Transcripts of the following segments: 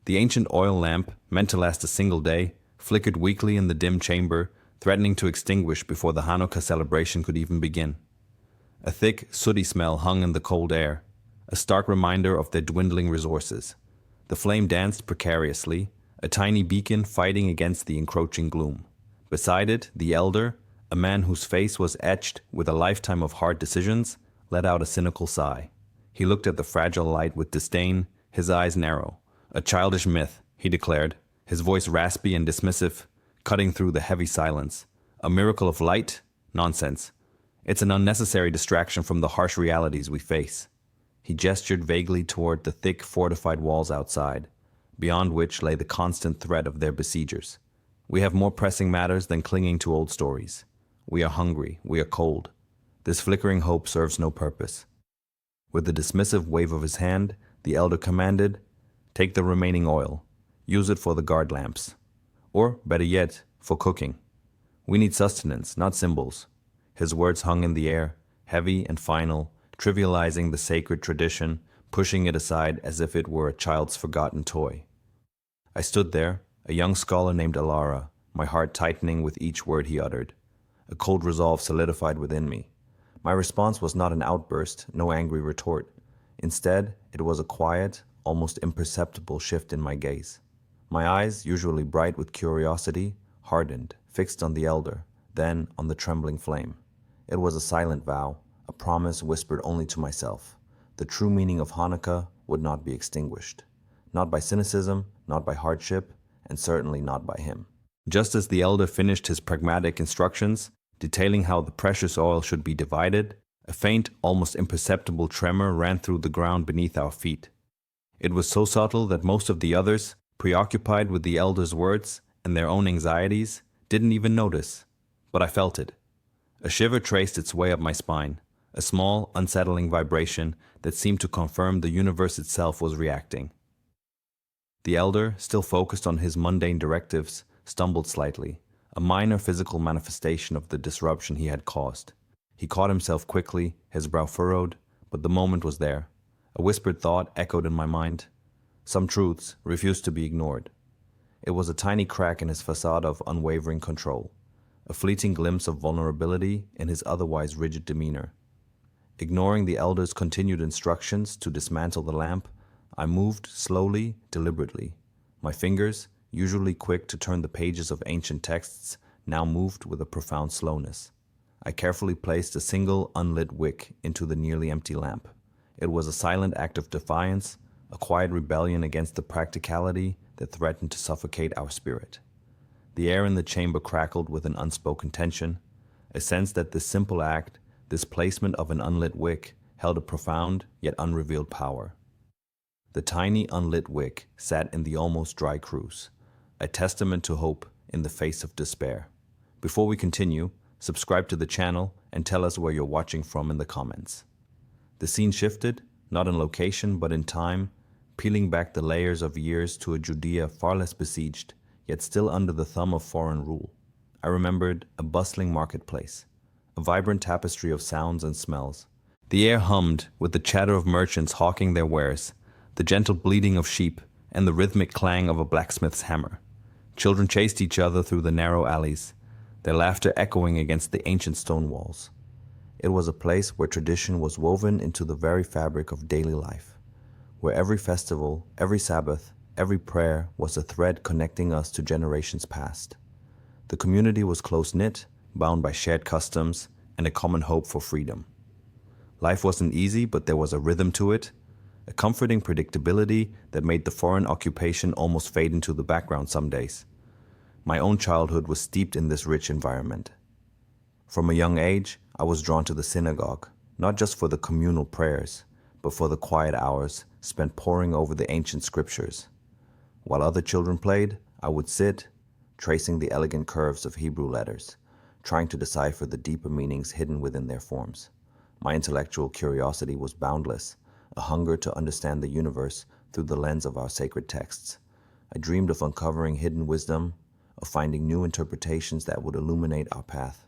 The ancient oil lamp, meant to last a single day, flickered weakly in the dim chamber, threatening to extinguish before the Hanukkah celebration could even begin. A thick, sooty smell hung in the cold air, a stark reminder of their dwindling resources. The flame danced precariously, a tiny beacon fighting against the encroaching gloom. Beside it, the elder, a man whose face was etched with a lifetime of hard decisions, let out a cynical sigh. He looked at the fragile light with disdain, his eyes narrow. "A childish myth," he declared, his voice raspy and dismissive, cutting through the heavy silence. "A miracle of light? Nonsense. It's an unnecessary distraction from the harsh realities we face." He gestured vaguely toward the thick, fortified walls outside, beyond which lay the constant threat of their besiegers. "We have more pressing matters than clinging to old stories. We are hungry, we are cold. This flickering hope serves no purpose." With a dismissive wave of his hand, the elder commanded, "Take the remaining oil. Use it for the guard lamps. Or, better yet, for cooking. We need sustenance, not symbols." His words hung in the air, heavy and final, trivializing the sacred tradition, pushing it aside as if it were a child's forgotten toy. I stood there, a young scholar named Alara, my heart tightening with each word he uttered. A cold resolve solidified within me. My response was not an outburst, no angry retort. Instead, it was a quiet, almost imperceptible shift in my gaze. My eyes, usually bright with curiosity, hardened, fixed on the elder, then on the trembling flame. It was a silent vow, a promise whispered only to myself. The true meaning of Hanukkah would not be extinguished. Not by cynicism, not by hardship, and certainly not by him. Just as the elder finished his pragmatic instructions, detailing how the precious oil should be divided, a faint, almost imperceptible tremor ran through the ground beneath our feet. It was so subtle that most of the others, preoccupied with the elder's words and their own anxieties, didn't even notice. But I felt it. A shiver traced its way up my spine, a small, unsettling vibration that seemed to confirm the universe itself was reacting. The elder, still focused on his mundane directives, stumbled slightly, a minor physical manifestation of the disruption he had caused. He caught himself quickly, his brow furrowed, but the moment was there. A whispered thought echoed in my mind. Some truths refused to be ignored. It was a tiny crack in his facade of unwavering control, a fleeting glimpse of vulnerability in his otherwise rigid demeanor. Ignoring the elder's continued instructions to dismantle the lamp, I moved slowly, deliberately. My fingers, usually quick to turn the pages of ancient texts, now moved with a profound slowness. I carefully placed a single unlit wick into the nearly empty lamp. It was a silent act of defiance, a quiet rebellion against the practicality that threatened to suffocate our spirit. The air in the chamber crackled with an unspoken tension, a sense that this simple act, this placement of an unlit wick, held a profound yet unrevealed power. The tiny unlit wick sat in the almost dry cruse, a testament to hope in the face of despair. Before we continue, subscribe to the channel and tell us where you're watching from in the comments. The scene shifted, not in location but in time, peeling back the layers of years to a Judea far less besieged, yet still under the thumb of foreign rule. I remembered a bustling marketplace, a vibrant tapestry of sounds and smells. The air hummed with the chatter of merchants hawking their wares, the gentle bleating of sheep, and the rhythmic clang of a blacksmith's hammer. Children chased each other through the narrow alleys, their laughter echoing against the ancient stone walls. It was a place where tradition was woven into the very fabric of daily life, where every festival, every Sabbath, every prayer was a thread connecting us to generations past. The community was close-knit, bound by shared customs and a common hope for freedom. Life wasn't easy, but there was a rhythm to it, a comforting predictability that made the foreign occupation almost fade into the background some days. My own childhood was steeped in this rich environment. From a young age, I was drawn to the synagogue, not just for the communal prayers, but for the quiet hours spent poring over the ancient scriptures. While other children played, I would sit, tracing the elegant curves of Hebrew letters, trying to decipher the deeper meanings hidden within their forms. My intellectual curiosity was boundless, a hunger to understand the universe through the lens of our sacred texts. I dreamed of uncovering hidden wisdom, of finding new interpretations that would illuminate our path.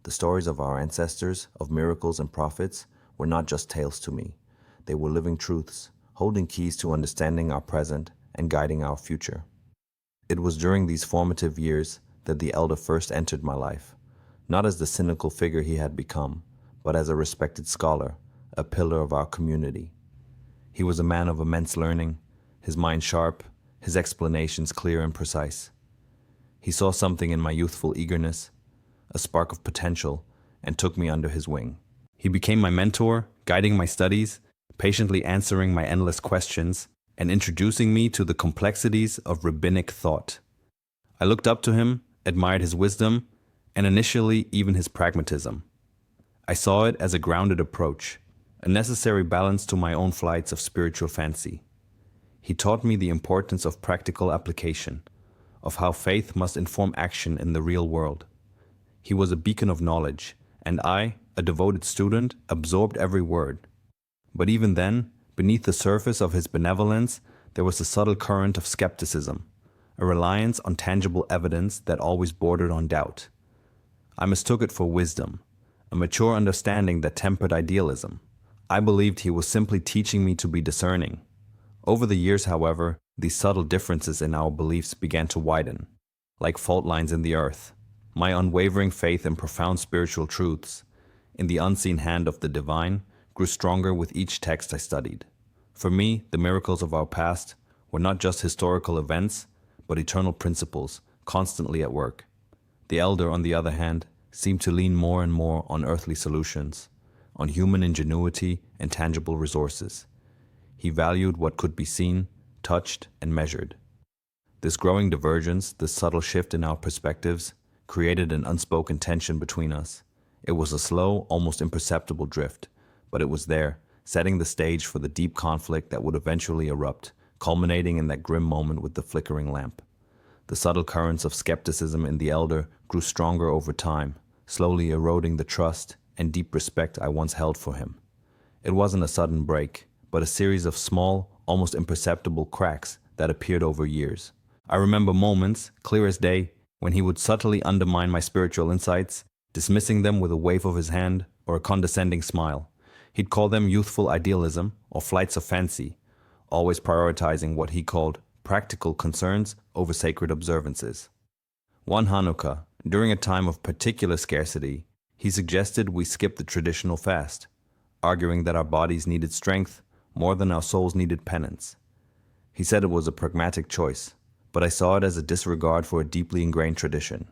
The stories of our ancestors, of miracles and prophets, were not just tales to me. They were living truths, holding keys to understanding our present and guiding our future. It was during these formative years that the elder first entered my life, not as the cynical figure he had become, but as a respected scholar, a pillar of our community. He was a man of immense learning, his mind sharp, his explanations clear and precise. He saw something in my youthful eagerness, a spark of potential, and took me under his wing. He became my mentor, guiding my studies, patiently answering my endless questions, and introducing me to the complexities of rabbinic thought. I looked up to him, admired his wisdom, and initially even his pragmatism. I saw it as a grounded approach, a necessary balance to my own flights of spiritual fancy. He taught me the importance of practical application, of how faith must inform action in the real world. He was a beacon of knowledge, and I, a devoted student, absorbed every word. But even then, beneath the surface of his benevolence, there was a subtle current of skepticism, a reliance on tangible evidence that always bordered on doubt. I mistook it for wisdom, a mature understanding that tempered idealism. I believed he was simply teaching me to be discerning. Over the years, however, these subtle differences in our beliefs began to widen, like fault lines in the earth. My unwavering faith in profound spiritual truths, in the unseen hand of the divine, grew stronger with each text I studied. For me, the miracles of our past were not just historical events, but eternal principles, constantly at work. The elder, on the other hand, seemed to lean more and more on earthly solutions, on human ingenuity and tangible resources. He valued what could be seen, touched, and measured. This growing divergence, this subtle shift in our perspectives, created an unspoken tension between us. It was a slow, almost imperceptible drift, but it was there, setting the stage for the deep conflict that would eventually erupt, culminating in that grim moment with the flickering lamp. The subtle currents of skepticism in the elder grew stronger over time, slowly eroding the trust and deep respect I once held for him. It wasn't a sudden break, but a series of small, almost imperceptible cracks that appeared over years. I remember moments, clear as day, when he would subtly undermine my spiritual insights, dismissing them with a wave of his hand or a condescending smile. He'd call them youthful idealism or flights of fancy, always prioritizing what he called practical concerns over sacred observances. One Hanukkah, during a time of particular scarcity, he suggested we skip the traditional fast, arguing that our bodies needed strength more than our souls needed penance. He said it was a pragmatic choice, but I saw it as a disregard for a deeply ingrained tradition,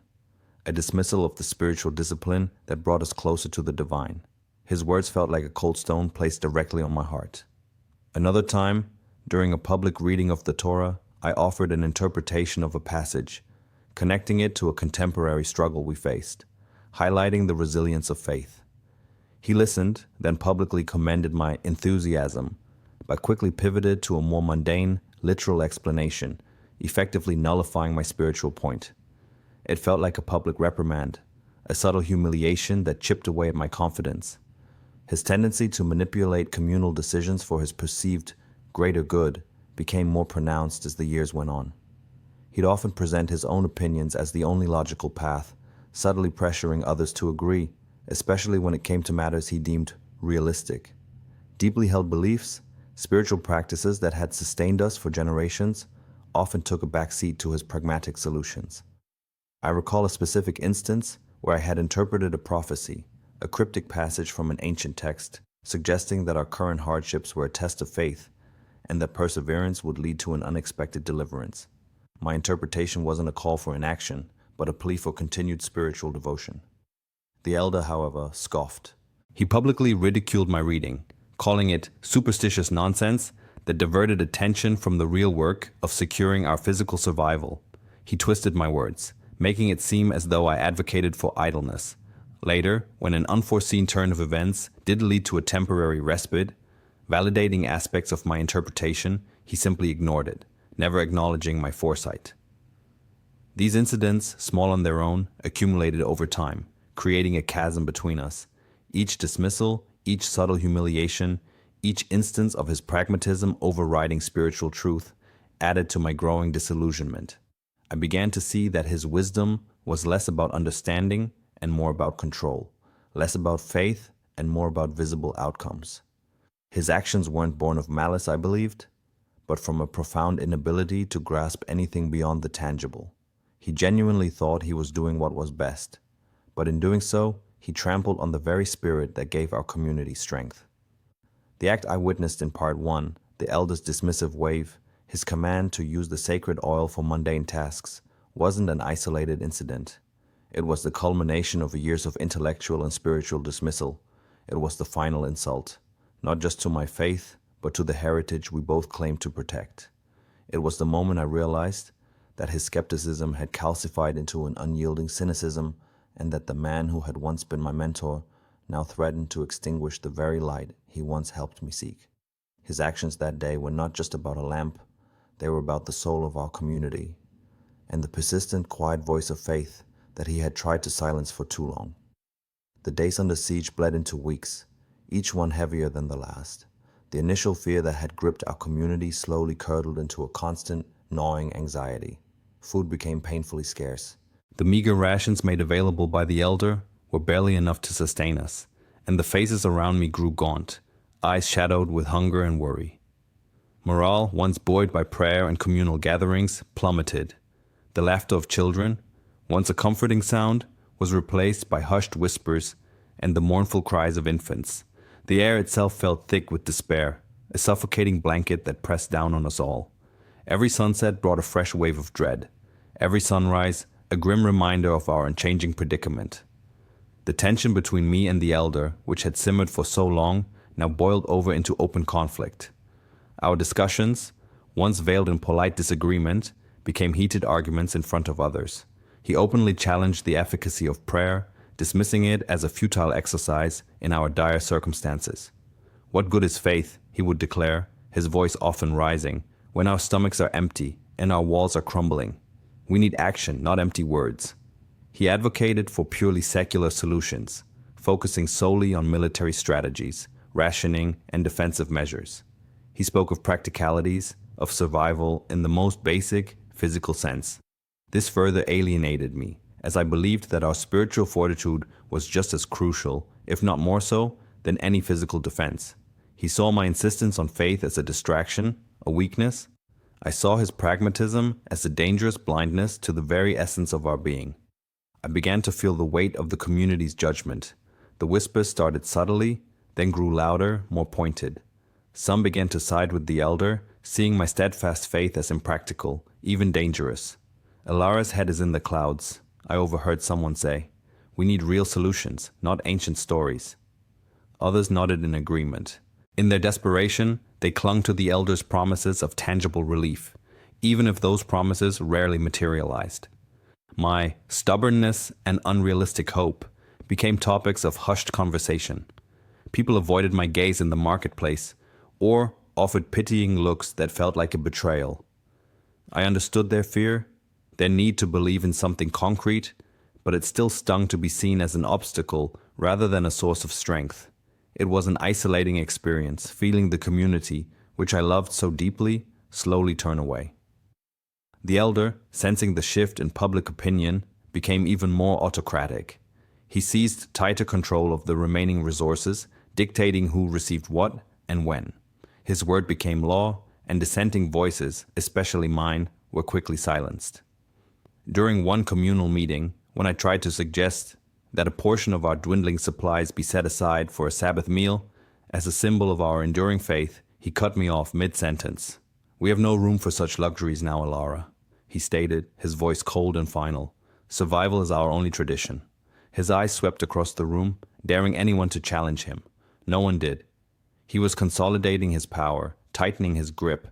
a dismissal of the spiritual discipline that brought us closer to the divine. His words felt like a cold stone placed directly on my heart. Another time, during a public reading of the Torah, I offered an interpretation of a passage, connecting it to a contemporary struggle we faced, highlighting the resilience of faith. He listened, then publicly commended my enthusiasm, but quickly pivoted to a more mundane, literal explanation, effectively nullifying my spiritual point. It felt like a public reprimand, a subtle humiliation that chipped away at my confidence. His tendency to manipulate communal decisions for his perceived greater good became more pronounced as the years went on. He'd often present his own opinions as the only logical path, subtly pressuring others to agree, especially when it came to matters he deemed realistic. Deeply held beliefs, spiritual practices that had sustained us for generations, often took a backseat to his pragmatic solutions. I recall a specific instance where I had interpreted a prophecy, a cryptic passage from an ancient text, suggesting that our current hardships were a test of faith and that perseverance would lead to an unexpected deliverance. My interpretation wasn't a call for inaction, but a plea for continued spiritual devotion. The elder, however, scoffed. He publicly ridiculed my reading, calling it superstitious nonsense that diverted attention from the real work of securing our physical survival. He twisted my words, making it seem as though I advocated for idleness. Later, when an unforeseen turn of events did lead to a temporary respite, validating aspects of my interpretation, he simply ignored it, never acknowledging my foresight. These incidents, small on their own, accumulated over time, creating a chasm between us. Each dismissal, each subtle humiliation, each instance of his pragmatism overriding spiritual truth added to my growing disillusionment. I began to see that his wisdom was less about understanding and more about control, less about faith and more about visible outcomes. His actions weren't born of malice, I believed, but from a profound inability to grasp anything beyond the tangible. He genuinely thought he was doing what was best, but in doing so, he trampled on the very spirit that gave our community strength. The act I witnessed in part 1, the elder's dismissive wave, his command to use the sacred oil for mundane tasks, wasn't an isolated incident. It was the culmination of years of intellectual and spiritual dismissal. It was the final insult, not just to my faith, but to the heritage we both claimed to protect. It was the moment I realized that his skepticism had calcified into an unyielding cynicism, and that the man who had once been my mentor now threatened to extinguish the very light he once helped me seek. His actions that day were not just about a lamp, they were about the soul of our community, and the persistent, quiet voice of faith that he had tried to silence for too long. The days under siege bled into weeks, each one heavier than the last. The initial fear that had gripped our community slowly curdled into a constant, gnawing anxiety. Food became painfully scarce. The meager rations made available by the elder were barely enough to sustain us, and the faces around me grew gaunt, eyes shadowed with hunger and worry. Morale, once buoyed by prayer and communal gatherings, plummeted. The laughter of children, once a comforting sound, was replaced by hushed whispers and the mournful cries of infants. The air itself felt thick with despair, a suffocating blanket that pressed down on us all. Every sunset brought a fresh wave of dread. Every sunrise, a grim reminder of our unchanging predicament. The tension between me and the elder, which had simmered for so long, now boiled over into open conflict. Our discussions, once veiled in polite disagreement, became heated arguments in front of others. He openly challenged the efficacy of prayer, dismissing it as a futile exercise in our dire circumstances. "What good is faith," he would declare, his voice often rising, "when our stomachs are empty and our walls are crumbling? We need action, not empty words." He advocated for purely secular solutions, focusing solely on military strategies, rationing, and defensive measures. He spoke of practicalities, of survival in the most basic, physical sense. This further alienated me, as I believed that our spiritual fortitude was just as crucial, if not more so, than any physical defense. He saw my insistence on faith as a distraction, a weakness. I saw his pragmatism as a dangerous blindness to the very essence of our being. I began to feel the weight of the community's judgment. The whispers started subtly, then grew louder, more pointed. Some began to side with the elder, seeing my steadfast faith as impractical, even dangerous. "Alara's head is in the clouds," I overheard someone say. "We need real solutions, not ancient stories." Others nodded in agreement. In their desperation, they clung to the elder's promises of tangible relief, even if those promises rarely materialized. My stubbornness and unrealistic hope became topics of hushed conversation. People avoided my gaze in the marketplace, or offered pitying looks that felt like a betrayal. I understood their fear, their need to believe in something concrete, but it still stung to be seen as an obstacle rather than a source of strength. It was an isolating experience, feeling the community, which I loved so deeply, slowly turn away. The elder, sensing the shift in public opinion, became even more autocratic. He seized tighter control of the remaining resources, dictating who received what and when. His word became law, and dissenting voices, especially mine, were quickly silenced. During one communal meeting, when I tried to suggest that a portion of our dwindling supplies be set aside for a Sabbath meal, as a symbol of our enduring faith, he cut me off mid-sentence. "We have no room for such luxuries now, Alara," he stated, his voice cold and final. "Survival is our only tradition." His eyes swept across the room, daring anyone to challenge him. No one did. He was consolidating his power, tightening his grip,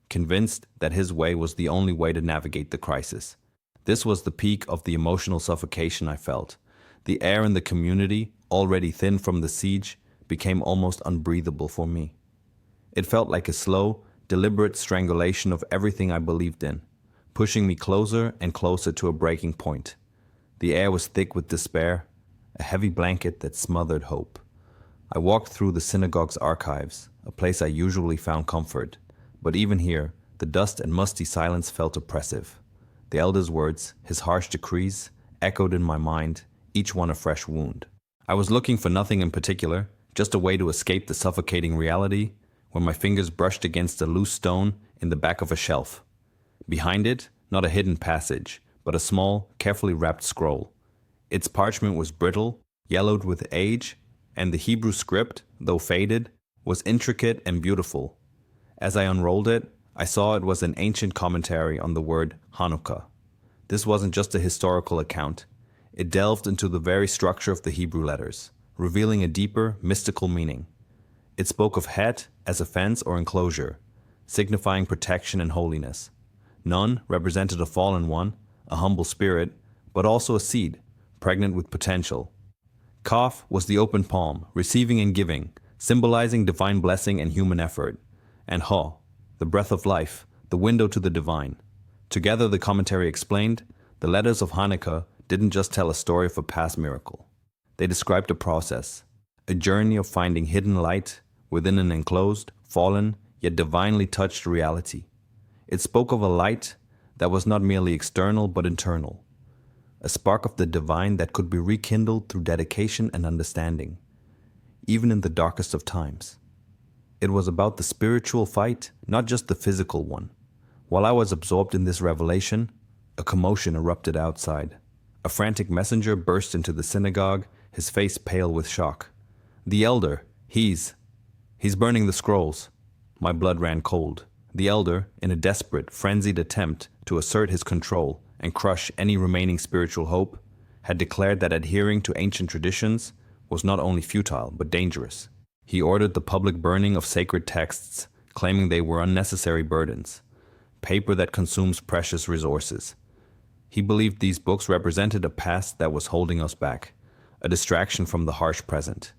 convinced that his way was the only way to navigate the crisis. This was the peak of the emotional suffocation I felt. The air in the community, already thin from the siege, became almost unbreathable for me. It felt like a slow, deliberate strangulation of everything I believed in, pushing me closer and closer to a breaking point. The air was thick with despair, a heavy blanket that smothered hope. I walked through the synagogue's archives, a place I usually found comfort, but even here, the dust and musty silence felt oppressive. The elder's words, his harsh decrees, echoed in my mind, each one a fresh wound. I was looking for nothing in particular, just a way to escape the suffocating reality, when my fingers brushed against a loose stone in the back of a shelf. Behind it, not a hidden passage, but a small, carefully wrapped scroll. Its parchment was brittle, yellowed with age, and the Hebrew script, though faded, was intricate and beautiful. As I unrolled it, I saw it was an ancient commentary on the word Hanukkah. This wasn't just a historical account. It delved into the very structure of the Hebrew letters, revealing a deeper, mystical meaning. It spoke of Het as a fence or enclosure, signifying protection and holiness. Nun represented a fallen one, a humble spirit, but also a seed, pregnant with potential. Kaf was the open palm, receiving and giving, symbolizing divine blessing and human effort. And Ha, the breath of life, the window to the divine. Together, the commentary explained, the letters of Hanukkah didn't just tell a story of a past miracle. They described a process, a journey of finding hidden light within an enclosed, fallen, yet divinely touched reality. It spoke of a light that was not merely external but internal, a spark of the divine that could be rekindled through dedication and understanding, even in the darkest of times. It was about the spiritual fight, not just the physical one. While I was absorbed in this revelation, a commotion erupted outside. A frantic messenger burst into the synagogue, his face pale with shock. "The elder, he's burning the scrolls." My blood ran cold. The elder, in a desperate, frenzied attempt to assert his control and crush any remaining spiritual hope, had declared that adhering to ancient traditions was not only futile but dangerous. He ordered the public burning of sacred texts, claiming they were unnecessary burdens, paper that consumes precious resources. He believed these books represented a past that was holding us back, a distraction from the harsh present.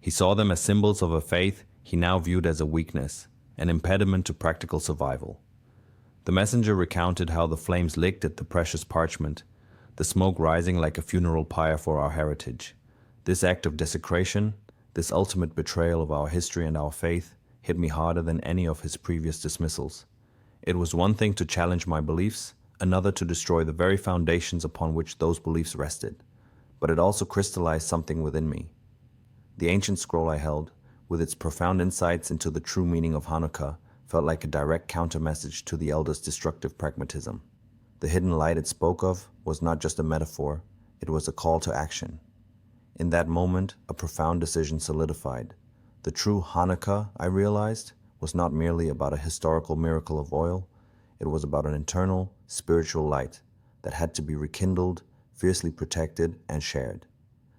He saw them as symbols of a faith he now viewed as a weakness, an impediment to practical survival. The messenger recounted how the flames licked at the precious parchment, the smoke rising like a funeral pyre for our heritage. This act of desecration, this ultimate betrayal of our history and our faith, hit me harder than any of his previous dismissals. It was one thing to challenge my beliefs, another to destroy the very foundations upon which those beliefs rested. But it also crystallized something within me. The ancient scroll I held, with its profound insights into the true meaning of Hanukkah, felt like a direct counter-message to the elder's destructive pragmatism. The hidden light it spoke of was not just a metaphor, it was a call to action. In that moment, a profound decision solidified. The true Hanukkah, I realized, was not merely about a historical miracle of oil, it was about an internal, spiritual light that had to be rekindled, fiercely protected, and shared.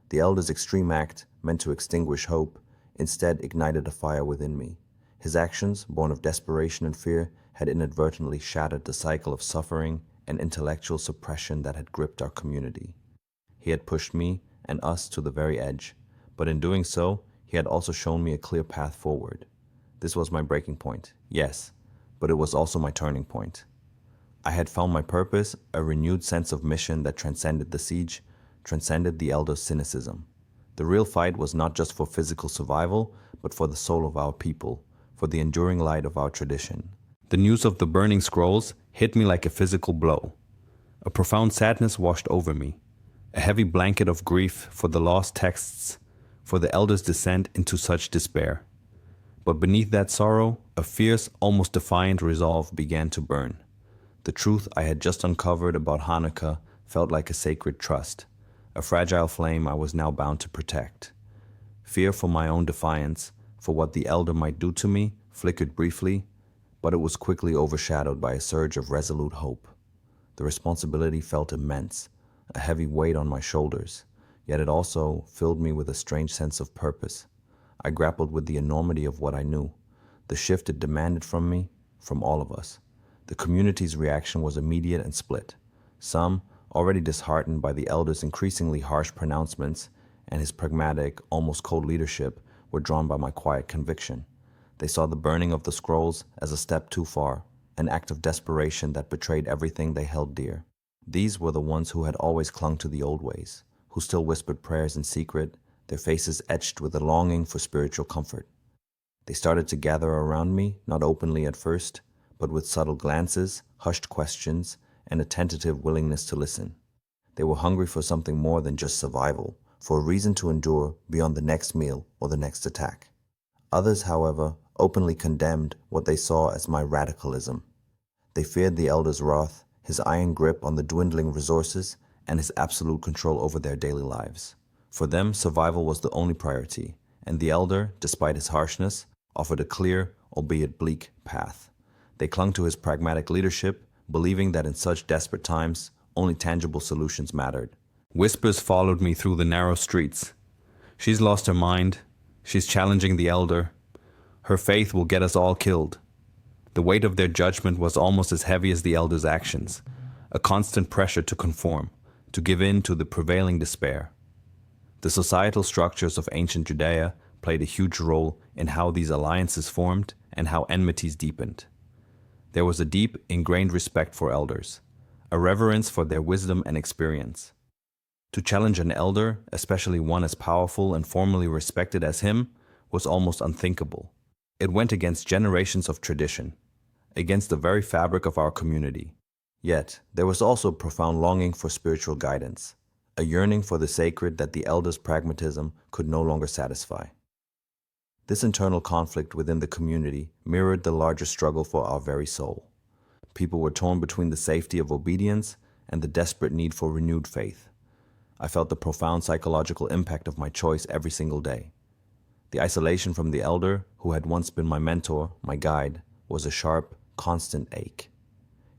The elder's extreme act, meant to extinguish hope, instead ignited a fire within me. His actions, born of desperation and fear, had inadvertently shattered the cycle of suffering and intellectual suppression that had gripped our community. He had pushed me and us to the very edge, but in doing so, he had also shown me a clear path forward. This was my breaking point, yes, but it was also my turning point. I had found my purpose, a renewed sense of mission that transcended the siege, transcended the elder's cynicism. The real fight was not just for physical survival, but for the soul of our people, for the enduring light of our tradition. The news of the burning scrolls hit me like a physical blow. A profound sadness washed over me, a heavy blanket of grief for the lost texts, for the elder's descent into such despair. But beneath that sorrow, a fierce, almost defiant resolve began to burn. The truth I had just uncovered about Hanukkah felt like a sacred trust, a fragile flame I was now bound to protect. Fear for my own defiance, for what the elder might do to me, flickered briefly, but it was quickly overshadowed by a surge of resolute hope. The responsibility felt immense, a heavy weight on my shoulders, yet it also filled me with a strange sense of purpose. I grappled with the enormity of what I knew, the shift it demanded from me, from all of us. The community's reaction was immediate and split. Some, already disheartened by the elder's increasingly harsh pronouncements and his pragmatic, almost cold leadership, were drawn by my quiet conviction. They saw the burning of the scrolls as a step too far, an act of desperation that betrayed everything they held dear. These were the ones who had always clung to the old ways, who still whispered prayers in secret, their faces etched with a longing for spiritual comfort. They started to gather around me, not openly at first, but with subtle glances, hushed questions, and a tentative willingness to listen. They were hungry for something more than just survival, for a reason to endure beyond the next meal or the next attack. Others, however, openly condemned what they saw as my radicalism. They feared the elder's wrath, his iron grip on the dwindling resources, and his absolute control over their daily lives. For them, survival was the only priority, and the elder, despite his harshness, offered a clear, albeit bleak, path. They clung to his pragmatic leadership, believing that in such desperate times, only tangible solutions mattered. Whispers followed me through the narrow streets. She's lost her mind. She's challenging the elder. Her faith will get us all killed. The weight of their judgment was almost as heavy as the elder's actions, a constant pressure to conform, to give in to the prevailing despair. The societal structures of ancient Judea played a huge role in how these alliances formed and how enmities deepened. There was a deep, ingrained respect for elders, a reverence for their wisdom and experience. To challenge an elder, especially one as powerful and formally respected as him, was almost unthinkable. It went against generations of tradition, against the very fabric of our community. Yet, there was also a profound longing for spiritual guidance, a yearning for the sacred that the elder's pragmatism could no longer satisfy. This internal conflict within the community mirrored the larger struggle for our very soul. People were torn between the safety of obedience and the desperate need for renewed faith. I felt the profound psychological impact of my choice every single day. The isolation from the elder, who had once been my mentor, my guide, was a sharp, constant ache.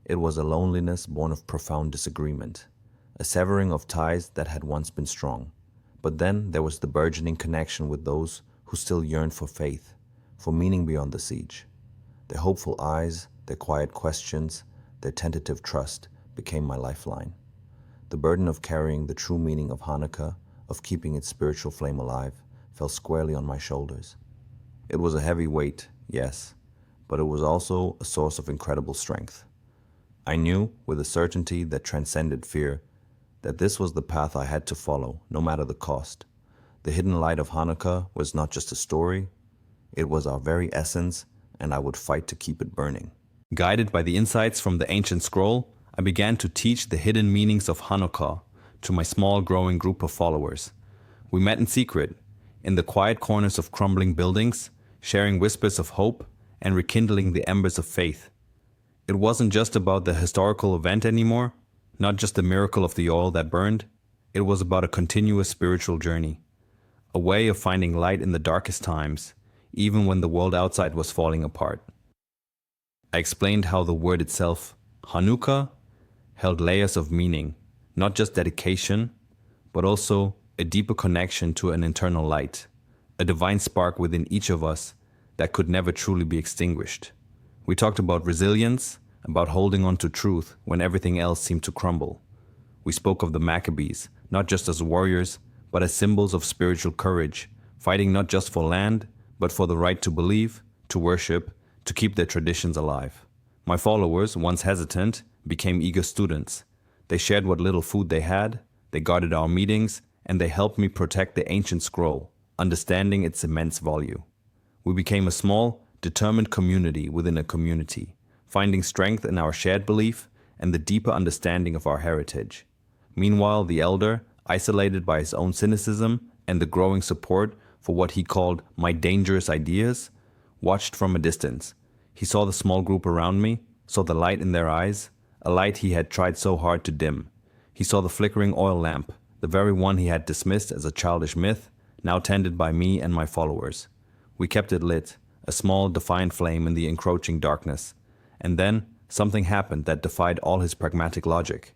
It was a loneliness born of profound disagreement, a severing of ties that had once been strong. But then there was the burgeoning connection with those who still yearned for faith, for meaning beyond the siege. Their hopeful eyes, their quiet questions, their tentative trust became my lifeline. The burden of carrying the true meaning of Hanukkah, of keeping its spiritual flame alive, fell squarely on my shoulders. It was a heavy weight, yes, but it was also a source of incredible strength. I knew, with a certainty that transcended fear, that this was the path I had to follow, no matter the cost. The hidden light of Hanukkah was not just a story, it was our very essence, and I would fight to keep it burning. Guided by the insights from the ancient scroll, I began to teach the hidden meanings of Hanukkah to my small growing group of followers. We met in secret, in the quiet corners of crumbling buildings, sharing whispers of hope and rekindling the embers of faith. It wasn't just about the historical event anymore, not just the miracle of the oil that burned. It was about a continuous spiritual journey, a way of finding light in the darkest times, even when the world outside was falling apart. I explained how the word itself, Hanukkah, held layers of meaning, not just dedication, but also a deeper connection to an internal light, a divine spark within each of us that could never truly be extinguished. We talked about resilience, about holding on to truth when everything else seemed to crumble. We spoke of the Maccabees, not just as warriors, but as symbols of spiritual courage, fighting not just for land, but for the right to believe, to worship, to keep their traditions alive. My followers, once hesitant, became eager students. They shared what little food they had, they guarded our meetings, and they helped me protect the ancient scroll, understanding its immense value. We became a small, determined community within a community, finding strength in our shared belief and the deeper understanding of our heritage. Meanwhile, the elder, isolated by his own cynicism and the growing support for what he called my dangerous ideas, watched from a distance. He saw the small group around me, saw the light in their eyes, a light he had tried so hard to dim. He saw the flickering oil lamp, the very one he had dismissed as a childish myth, now tended by me and my followers. We kept it lit, a small, defiant flame in the encroaching darkness. And then, something happened that defied all his pragmatic logic.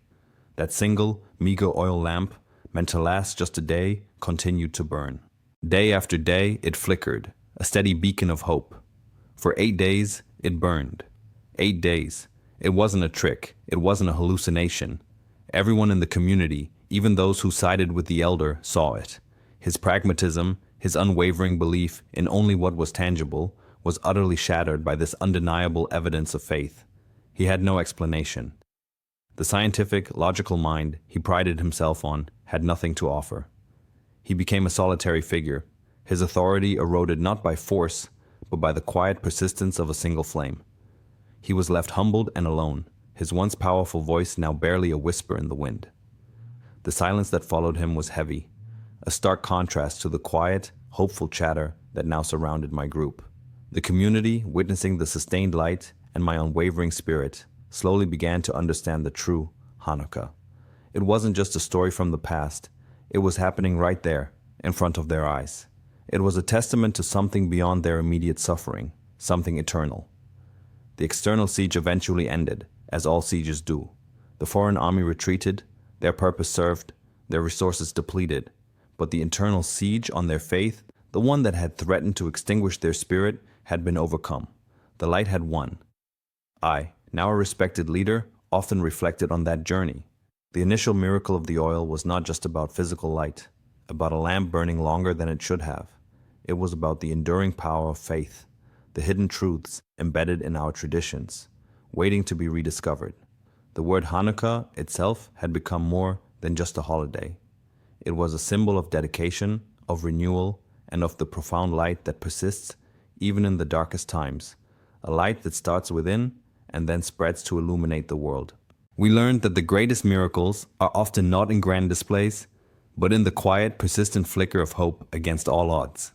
That single, meager oil lamp, meant to last just a day, continued to burn. Day after day, it flickered, a steady beacon of hope. For 8 days, it burned. 8 days. It wasn't a trick. It wasn't a hallucination. Everyone in the community, even those who sided with the elder, saw it. His pragmatism, his unwavering belief in only what was tangible, was utterly shattered by this undeniable evidence of faith. He had no explanation. The scientific, logical mind he prided himself on had nothing to offer. He became a solitary figure, his authority eroded not by force, but by the quiet persistence of a single flame. He was left humbled and alone, his once powerful voice now barely a whisper in the wind. The silence that followed him was heavy, a stark contrast to the quiet, hopeful chatter that now surrounded my group. The community, witnessing the sustained light and my unwavering spirit, slowly began to understand the true Hanukkah. It wasn't just a story from the past, it was happening right there, in front of their eyes. It was a testament to something beyond their immediate suffering, something eternal. The external siege eventually ended, as all sieges do. The foreign army retreated, their purpose served, their resources depleted. But the internal siege on their faith, the one that had threatened to extinguish their spirit, had been overcome. The light had won. I, now a respected leader, often reflected on that journey. The initial miracle of the oil was not just about physical light, about a lamp burning longer than it should have. It was about the enduring power of faith, the hidden truths embedded in our traditions, waiting to be rediscovered. The word Hanukkah itself had become more than just a holiday. It was a symbol of dedication, of renewal, and of the profound light that persists even in the darkest times, a light that starts within and then spreads to illuminate the world. We learned that the greatest miracles are often not in grand displays, but in the quiet, persistent flicker of hope against all odds.